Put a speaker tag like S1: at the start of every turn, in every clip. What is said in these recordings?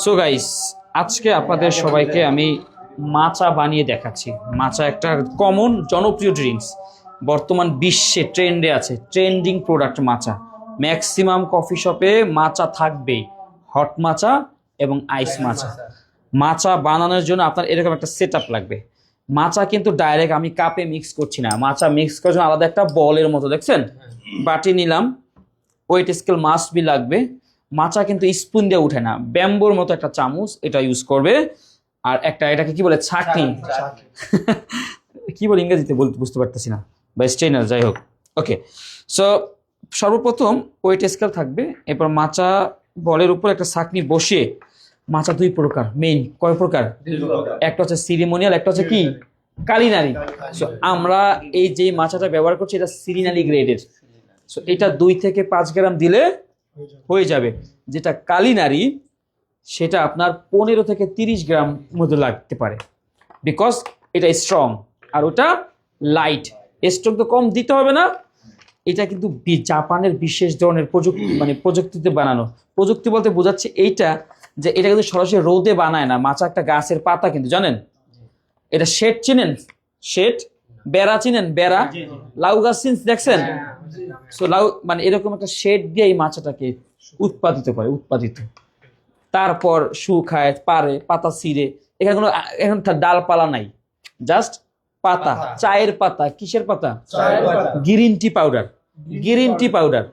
S1: So guys, আজকে আপনাদের সবাইকে আমি মাচা বানিয়ে দেখাচ্ছি। মাচা একটা কমন জনপ্রিয় ড্রিঙ্কস, বর্তমান বিশ্বে ট্রেন্ডে আছে, ট্রেন্ডিং প্রোডাক্ট মাচা। ম্যাক্সিমাম কফি শপে মাচা থাকবেই, হট মাচা এবং আইস মাচা। মাচা বানানোর জন্য আপনার এরকম একটা সেট আপ লাগবে। মাচা কিন্তু ডাইরেক্ট আমি কাপে মিক্স করছি না, মাচা মিক্স করার জন্য আলাদা একটা বলের মতো দেখছেন বাটি নিলাম, ওয়েট স্কেল মাস্ট বি লাগবে। মাচা কিন্তু স্পুন দিয়ে উঠে না, ব্যাম্বোর মতো একটা চামচ এটা ইউজ করবে। আর একটা এটাকে কি বলে, ছাঁকনি কি বলে ইংরেজিতে বলতে বুঝতে পারতেছি না, বা স্ট্রেনার, যাই হোক। ওকে, সো সর্বপ্রথম ওয়েট স্কেল থাকবে, এরপর মাচা বলের উপর একটা ছাঁকনি বসিয়ে। মাচা দুই প্রকার, মেইন কয় প্রকার? একটা হচ্ছে সিরিমোনিয়াল, একটা হচ্ছে কি কালিনারি। সো আমরা এই যে মাচাটা ব্যবহার করছি এটা সিরিনালি গ্রেডের। সো এটা 2 থেকে 5 গ্রাম দিলে হয়ে যাবে। যেটা কালিনারি সেটা আপনার 15 থেকে 30 গ্রাম মধ্যে লাগতে পারে, বিকজ এটা স্ট্রং আর ওটা লাইট। স্ট্রং তো কম দিতে হবে না। এটা কিন্তু জাপানের বিশেষ ধরনের প্রযুক্তি, মানে প্রযুক্তিতে বানানো। প্রযুক্তি বলতে বোঝাচ্ছে এইটা যে এটা কিন্তু সরাসরি রোদে বানায় না। মাচা একটা গাছের পাতা, কিন্তু জানেন এটা শেড চিনেন? শেড, বেড়া চিনেন? বেড়া, লাউ গাছ দেখছেন? সো লাউ মানে এরকম একটা শেড দিয়ে এই মাচাটাকে উৎপাদিত করে, উৎপাদিত। তারপর শুকায়, পারে, পাতা ছিঁড়ে। এখানে কোনো এখন ডালপালা নাই, জাস্ট পাতা, চায়ের পাতা। কিসের পাতা? Green tea powder, green tea powder.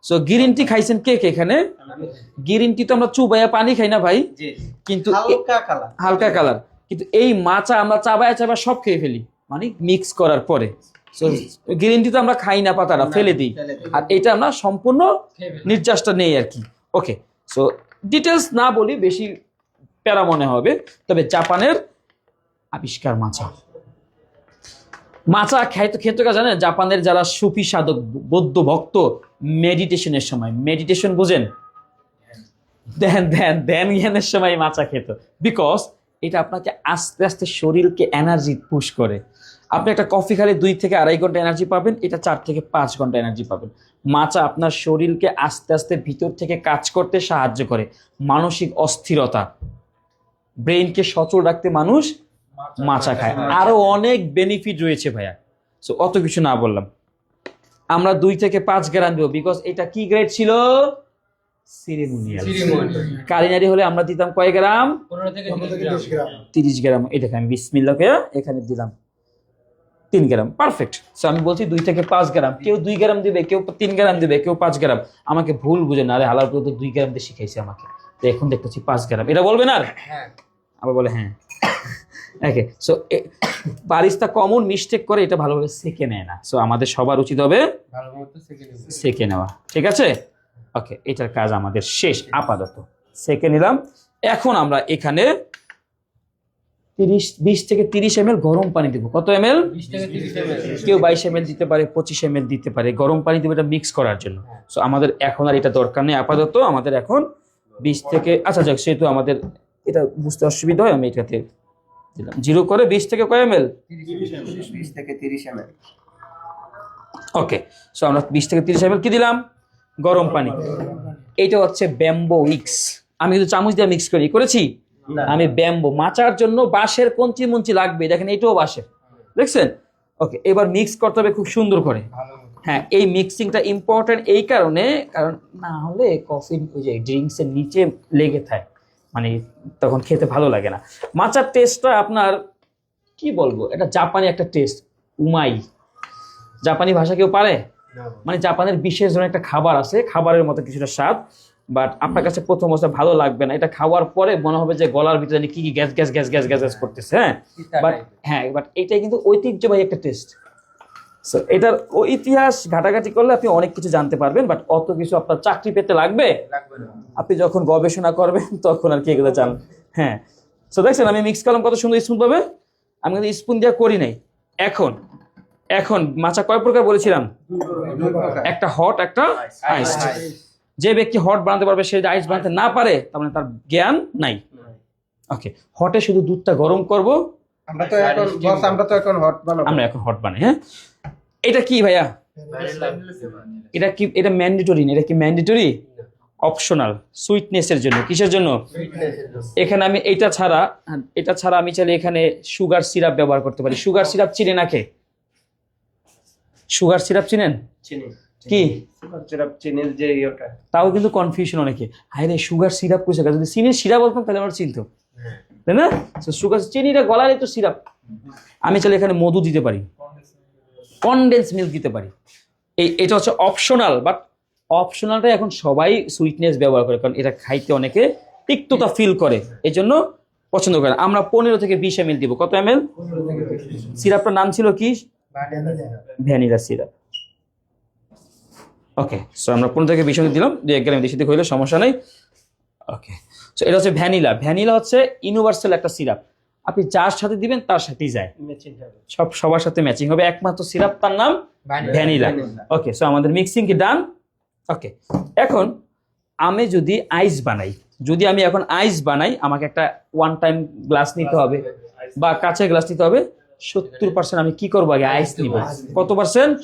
S1: So green tea খাইছেন কে কে এখানে? গ্রিন টি তো আমরা চুবাইয়া পানি খাই না ভাই, কিন্তু হালকা কালার। কিন্তু এই মাচা আমরা চাবায়া চাবায়া সব খেয়ে ফেলি, মানে মিক্স করার পরে। সো গ্রিন টি তো আমরা খাই না, পাতাটা ফেলে দিই, আর এটা আমরা সম্পূর্ণ নির্যাসটা নেই আর কি। ওকে, সো ডিটেলস না বলি, বেশি প্যারা মনে হবে। তবে জাপানের আবিষ্কার মাচা। মাচা খেতে জানেন জাপানের যারা সুফি সাধক, বৌদ্ধ ভক্ত, মেডিটেশনের সময়, মেডিটেশন বুঝেন, ধ্যান জ্ঞানের সময় মাচা খেত। বিকজ এটা আপনাকে আস্তে আস্তে শরীরকে এনার্জি পুশ করে। আপনি একটা কফি খেলে 2 থেকে 2.5 ঘন্টা এনার্জি পাবেন, এটা 4 থেকে 5 ঘন্টা এনার্জি পাবেন। মাচা আপনার শরীরকে আস্তে আস্তে ভিতর থেকে কাজ করতে সাহায্য করে। মানসিক অস্থিরতা, ব্রেইনকে সচল রাখতে মানুষ মাচা খায়। আরো অনেক বেনিফিট রয়েছে ভাইয়া। সো অত কিছু না বললাম, আমরা 2 থেকে 5 গ্রাম দেবো, বিকজ এটা কি গ্রেড ছিল? সিরিমোনিয়াল। কালিনারি হলে আমরা দিতাম কয় গ্রাম? 15 থেকে 30 গ্রাম। এই দেখেন আমি বিসমিল্লাহকে এখানে দিলাম 3 গ্রাম, পারফেক্ট। সো আমি বলছি 2 থেকে 5 গ্রাম। কেউ 2 গ্রাম দিবে, কেউ 3 গ্রাম দিবে, কেউ 5 গ্রাম। আমাকে ভুল বুঝে না, আরে হালাল তো 2 গ্রাম দিয়ে শিখাইছে আমাকে, তো এখন দেখতেছি 5 গ্রাম। এটা বলবে না? আবার বলে হ্যাঁ। ওকে, সো বারিস্তা কমন মিস্টেক করে, এটা ভালোভাবে সেকে নেয় না। সো আমাদের সবার উচিত হবে সেকে নেওয়া, ঠিক আছে? ওকে, এটার কাজ আমাদের শেষ আপাতত। সেকে নিলাম। এখন আমরা এখানে 20 থেকে 30 ml গরম পানি দেবো। কত ml? 20 থেকে 30 ml। কেউ 22 ml দিতে পারে, 25 ml দিতে পারে। গরম পানি দেবো এটা মিক্স করার জন্য। সো আমাদের এখন আর এটা দরকার নেই আপাতত। আমাদের এখন 20 থেকে, আচ্ছা যাক, সেহেতু আমাদের এটা বুঝতে অসুবিধা হয়, আমি এটাতে দিলাম 0 করে 20 থেকে কয় ml?
S2: 20 থেকে 30 ml।
S1: ওকে, সো আমরা 20 থেকে 30 ml কি দিলাম? গরম পানি। এইটা হচ্ছে ব্যাম্বো উইক্স। আমি কিন্তু চামচ দিয়ে মিক্স করেছি। আমি ব্যাম্বো, মাচার জন্য বাঁশের কঞ্চি মঞ্চি লাগবে, দেখেন এটাও বাঁশের, দেখছেন? ওকে, এবার মিক্স করতে হবে খুব সুন্দর করে। হ্যাঁ, এই মিক্সিংটা ইম্পর্টেন্ট এই কারণে, কারণ না হলে কফি ওই যে ড্রিঙ্কসের নিচে লেগে থাকে, মানে তখন খেতে ভালো লাগে না। মাচার টেস্টটা আপনার কি বলবো, এটা জাপানি একটা টেস্ট, উমাই। জাপানি ভাষা কেউ পারে? মানে জাপানের বিশেষ ধরনের একটা খাবার আছে, খাবারের মতো কিছুটা স্বাদ, বাট আপনার কাছে প্রথম অবস্থা ভালো লাগবে না। এটা খাওয়ার পরে মনে হবে যে গলার ভিতরে কি কি gas gas gas gas gas করতেছে। বাট এটাই কিন্তু ঐতিহ্যবাহী একটা টেস্ট। সো এটার ইতিহাস ঘাটাঘাটি করলে আপনি অনেক কিছু জানতে পারবেন, বাট অত কিছু আপনার চাকরি পেতে লাগবে না। আপনি যখন গবেষণা করবেন তখন আর কি এগুলো জান। হ্যাঁ, সো দেখছেন আমি মিক্স করলাম কত সুন্দর স্পুন পাবে। আমি কিন্তু স্পুন দিয়ে করি নাই। এখন মাচা কয় প্রকার বলেছিলাম? একটা হট, একটা আইস। যে ব্যক্তি হট বানাতে পারবে, সে আইস বানাতে না পারে, তার মানে তার জ্ঞান নাই। ওকে, হটে শুধু দুধটা গরম করব।
S2: আমরা এখন
S1: হট বানাই। হ্যাঁ, এটা কি ভাইয়া? এটা কি, এটা ম্যান্ডেটরি না? এটা কি ম্যান্ডেটরি? অপশনাল সুইটনেসের জন্য। কিসের জন্য? এখানে আমি এটা ছাড়া আমি চাইলে এখানে সুগার সিরাপ ব্যবহার করতে পারি। সুগার সিরাপ চিনে না কে? সুগার সিরাপ চিনেন?
S2: চিনি
S1: কি
S2: সিরাপ চিনির যে ইয়েটা
S1: তাও কিন্তু কনফিউশন অনেকে, হায় রে সুগার সিরাপ কইছে, যদি চিনির সিরাপ বলতাম তাহলে আমার চিনতো, তাই না? সুগার চিনিটা গলালে তো সিরাপ। আমি চাইলে এখানে মধু দিতে পারি, কনডেন্স মিল্ক দিতে পারি। এটা হচ্ছে অপশনাল, বাট অপশনালটা এখন সবাই সুইটনেস ব্যবহার করে, কারণ এটা খাইতে অনেকে তিক্ততা ফিল করে, এই জন্য পছন্দ করে। আমরা 15 থেকে 20 ml দিব। কত ml? সিরাপটার নাম ছিল কি? Vanilla syrup. ওকে, সো আমরা 15 থেকে 20 ml দিলাম, 2-1 গ্রাম বেশি দিকে হইলে সমস্যা নেই। ওকে, সো এটা হচ্ছে ভ্যানিলা। ভ্যানিলা হচ্ছে ইউনিভার্সাল একটা সিরাপ, আপনি যার সাথে দিবেন তার সাথেই যায়, সবার সাথে ম্যাচিং হবে। একমাত্র সিরাপ, তার নাম ভ্যানিলা। ওকে, সো আমাদের মিক্সিং কি ডান? ওকে, এখন আমি যদি আইস বানাই, আমাকে একটা ওয়ান টাইম গ্লাস নিতে হবে বা কাঁচের গ্লাস নিতে হবে। 70% আমি কি করবো? আগে আইস নিব। কত পার্সেন্ট?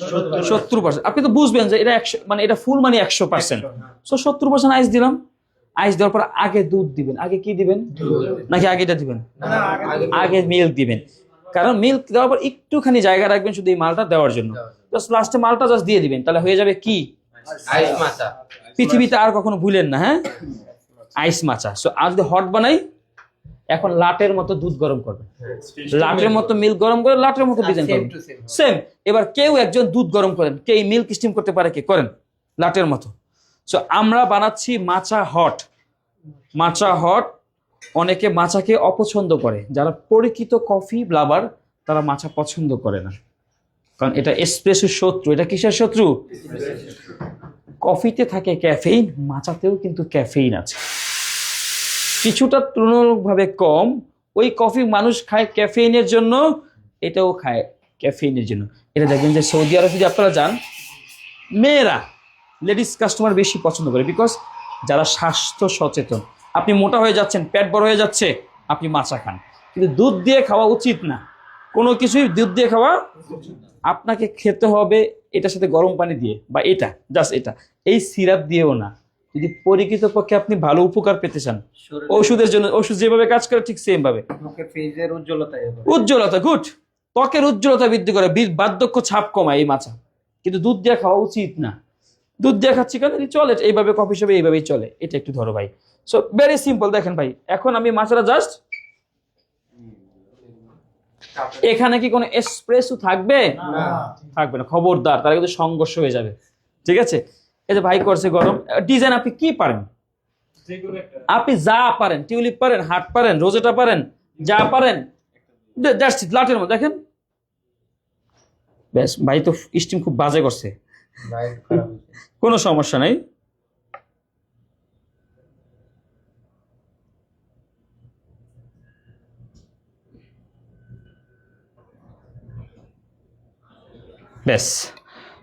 S1: 70%। আপনি তো বুঝবেন যে এটা 100, মানে এটা ফুল মানে 100%। সো 70% আইস দিলাম। আইস দেওয়ার পর আগে দুধ দিবেন। আগে কি দিবেন? নাকি আগে এটা দিবেন? আগে মিল্ক দিবেন, কারণ মিল্ক দেওয়ার পর একটুখানি জায়গা রাখবেন শুধু এই মালটা দেওয়ার জন্য। জাস্ট লাস্টে মালটা জাস্ট দিয়ে দিবেন, তাহলে হয়ে যাবে কি?
S2: আইস মাচা।
S1: পৃথিবীতে আর কখনো ভুলেন না, হ্যাঁ, আইস মাচা। সো আজ যদি হট বানাই, এখন লাটের মতো দুধ গরম করবেন, লাটের মতো মিল্ক গরম করে লাটের মতো ডিজাইন করবেন। সেম। এবার কেউ একজন দুধ গরম করেন, কে মিল্ক স্টিম করতে পারে? কে করেন? লাটের মতো। সো আমরা বানাচ্ছি মাচা হট। অনেকে মাচাকে অপছন্দ করে, যারা পরিচিত কফি লাভার তারা মাচা পছন্দ করে না, কারণ এটা এসপ্রেসোর শত্রু। এটা কিসের শত্রু? কফিতে থাকে ক্যাফেইন, মাচাতেও কিন্তু ক্যাফেইন আছে, কিছুটা তুলনামূলকভাবে কম। ওই কফি মানুষ খায় ক্যাফেইনের জন্য, এটাও খায় ক্যাফেইনের জন্য। এটা দেখবেন যে সৌদি আরব যদি আপনারা যান, মেয়েরা, লেডিস কাস্টমার বেশি পছন্দ করে, বিকজ যারা স্বাস্থ্য সচেতন। আপনি মোটা হয়ে যাচ্ছেন, পেট বড় হয়ে যাচ্ছে, আপনি মাচা খান, কিন্তু দুধ দিয়ে খাওয়া উচিত না। কোনো কিছুই দুধ দিয়ে খাওয়া, আপনাকে খেতে হবে এটার সাথে গরম পানি দিয়ে, বা এটা জাস্ট এটা, এই সিরাপ দিয়েও না। যদি পরিচিত পক্ষে আপনি ভালো উপকার পেতে চান, ওষুধের জন্য, ওষুধ যেভাবে কাজ করে ঠিক সেম ভাবে। উজ্জ্বলতা, গুড, ত্বকের উজ্জ্বলতা বৃদ্ধি করে, বার্ধক্য ছাপ কমায় এই মাচা, কিন্তু দুধ দিয়ে খাওয়া উচিত না। দুধ দিয়ে খাচ্ছি কেন? চলে এইভাবে, কফি শপে এইভাবেই চলে। এটা একটু ধরো ভাই। So very simple. দেখেন ভাই, এখন আমি মাচাটা জাস্ট, এখানে কি কোনো এসপ্রেসো থাকবে? থাকবে না, খবরদার, তারা কিন্তু সংঘর্ষ হয়ে যাবে। ঠিক আছে, এই যে ভাই করছে গরম। ডিজাইন আপনি কি পারেন? আপনি যা পারেন, টিউলিপ পারেন, হার্ট পারেন, রোজেটা পারেন, যা পারেন জাস্ট লাটের মধ্যে দেখেন। বেশ, ভাই তো স্টিম খুব বাজে করছে, কোনো সমস্যা নাই। বেশ,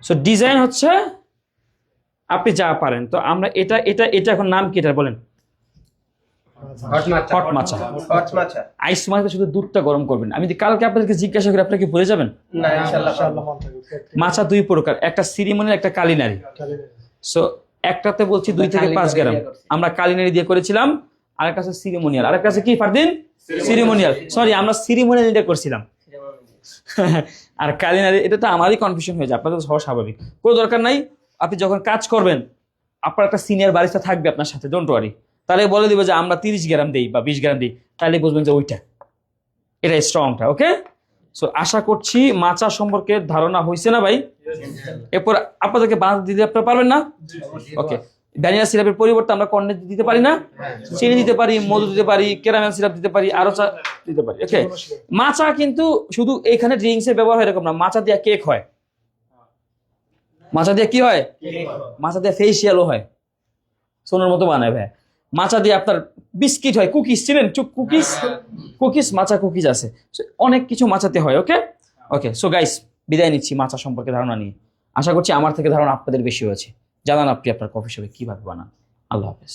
S1: সো ডিজাইন হচ্ছে আপনি যা পারেন। তো আমরা এটা এটা এটা এখন নাম কি এটা বলেন? হট মাচা। আইস মাচা শুধু দুধটা গরম করবেন। আমি যদি কালকে আপনাদেরকে জিজ্ঞাসা করি, আপনারা কি ভুলে যাবেন?
S2: না, ইনশাআল্লাহ।
S1: মাচা 2 প্রকার, একটা সিরিমনিয়াল, একটা কালিনারি। সো একটাতে বলছি 2 থেকে 5 গ্রাম, আমরা কালিনারি দিয়ে করেছিলাম। আরেক কাছে সিরিমনিয়াল, আরেক কাছে কি ফারদিন? সিরিমনিয়াল। সরি, আমরা সিরিমনিয়াল দিয়ে করছিলাম। আর কালিনারি, এটা তো আমারই কনফিউশন হয়ে যায়, আপনাদের হওয়া স্বাভাবিক, কোনো দরকার নাই। আপনি যখন কাজ করবেন, আপনার একটা সিনিয়র বারিস্টা থাকবে আপনার সাথে, ডোন্ট ওয়ারি। তাহলে বলে দিবে যে আমরা 30 গ্রাম দিই বা 20 গ্রাম দিই, তাহলে বুঝবেন যে ওইটা, এটা স্ট্রংটা। ওকে, সো আশা করছি মাচা সম্পর্কে ধারণা হয়েছে না ভাই? এরপর আপনাদেরকে বানাতে দিতে আপনারা পারবেন না? ওকে, ভ্যানিলা সিরাপের পরিবর্তে আমরা কর্নেট দিতে পারি না? চিনি দিতে পারি, মধু দিতে পারি, ক্যারামেল সিরাপ দিতে পারি, আরো দিতে পারি। ওকে, মাচা কিন্তু শুধু এখানে ড্রিঙ্কসের ব্যবহার হয় এরকম না, মাচা দিয়ে কেক হয়, মাচা দিয়ে কি হয়? মাচা দিয়ে ফেসিয়ালও হয়, সোনার মতো বানায় ভাই। মাচা দিয়ে আপনার বিস্কিট হয়, কুকিজ ছিলেন, কুকিজ, মাচা কুকিজ আছে, অনেক কিছু মাচাতে হয়। ওকে ওকে, সো গাইস, বিদায় নিচ্ছি মাচা সম্পর্কে ধারণা নিয়ে। আশা করছি আমার থেকে ধারণা আপনাদের বেশি হয়েছে। জানান আপনি আপনার কফি শপে কিভাবে বানান। আল্লাহ হাফেজ।